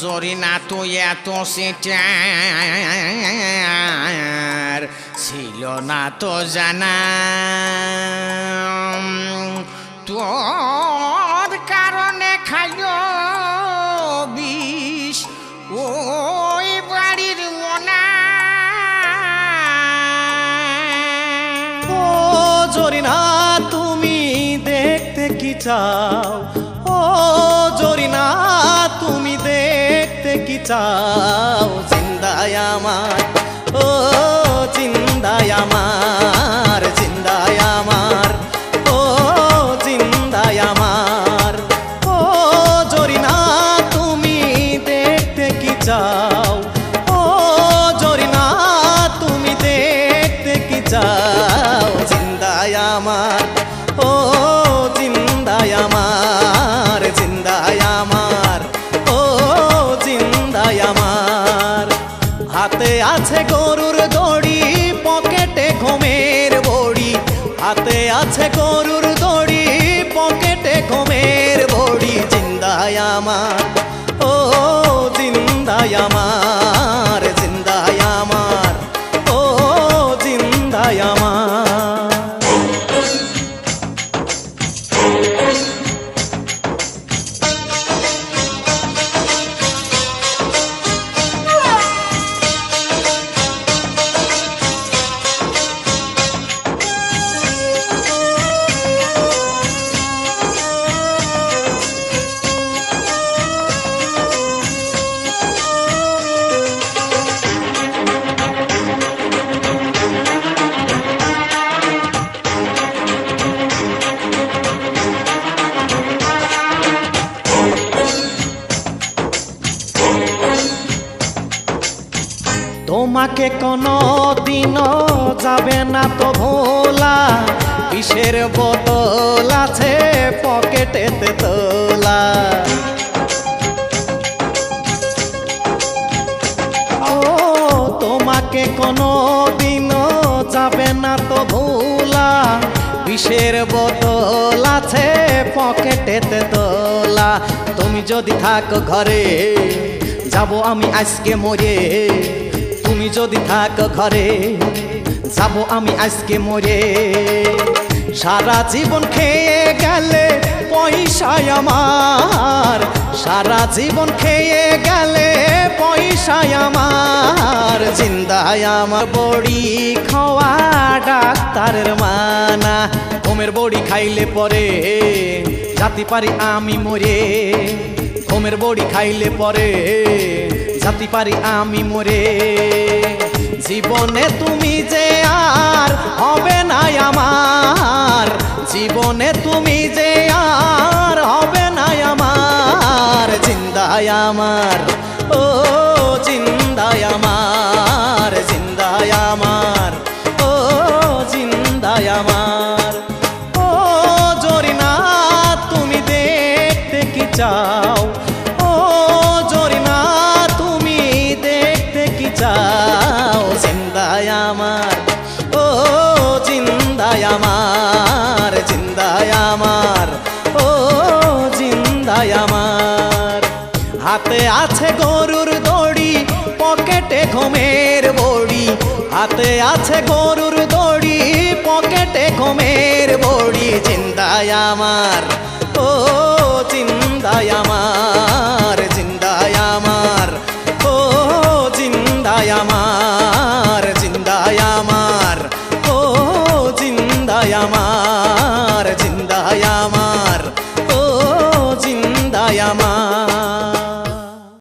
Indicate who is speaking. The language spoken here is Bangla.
Speaker 1: জরিনা তো এত সেটার ছিল না তো জানা, তোর কারণে খাইও বিষ ওই বাড়ির মোনা।
Speaker 2: ও জরিনা তুমি দেখতে কি চাও, ও জরিনা তুমি দেখতে কি চাও, জিন্দায় আমার, ও জিন্দায় আমার, জিন্দায় আমার, ও জিন্দায় আমার। ও জরিনা তুমি দেখতে কি চাও, ও জরিনা তুমি দেখতে কি চাও, জিন্দায় আমার, ও জিন্দায় আমার, জিন্দায় আমার, ও জিন্দায় আমার। হাতে আছে গরুর দড়ি, পকেটে ঘুমের বড়ি, হাতে আছে গরুর দড়ি, পকেটে ঘুমের বড়ি, জিন্দায় আমার, ও জিন্দায় আমার, জিন্দায় আমার, ও জিন্দায় আমার। তোমাকে কোনো দিনও যাবে না তো ভোলা, বিষের বোতল আছে পকেটেতে তোলা। ও তোমাকে কোনো দিনও যাবে না তো ভোলা, বিষের বোতল আছে পকেটেতে তোলা। তুমি যদি থাকো ঘরে যাব আমি আজকে মরে, তুমি যদি থাকো ঘরে যাব আমি আজকে মরে। সারা জীবন খেয়ে গেলে পয়সায় আমার, সারা জীবন খেয়ে গেলে পয়সায় আমার, জিন্দায় আমার। বড়ি খাওয়া ডাক্তারের মানা, ঘুমের বড়ি খাইলে পরে যাতে পারি আমি মরে, ঘুমের বড়ি খাইলে পরে যাতে পারি আমি মরে। জীবনে তুমি যে আর হবে না আমার, জীবনে তুমি যে আর হবে না আমার, জিন্দায় আমার, ও জিন্দায় আমার, জিন্দায় আমার, ও জিন্দায় আমার। ও জরিনা তুমি দেখতে কি চাও, ও জরিনা তুমি দেখতে কি চাও, জিন্দায় আমার, ও জিন্দায় আমার, জিন্দায় আমার, ও জিন্দায় আমার। হাতে আছে গরুর দড়ি, পকেটে ঘুমের বড়ি, হাতে আছে গরুর দড়ি, পকেটে ঘুমের বড়ি, জিন্দায় আমার, ও জিন্দায় আমার, জিন্দায় আমার, ও জিন্দায় আমার, জিন্দায় আমার, ও জিন্দায় আমার, জিন্দায় আমার।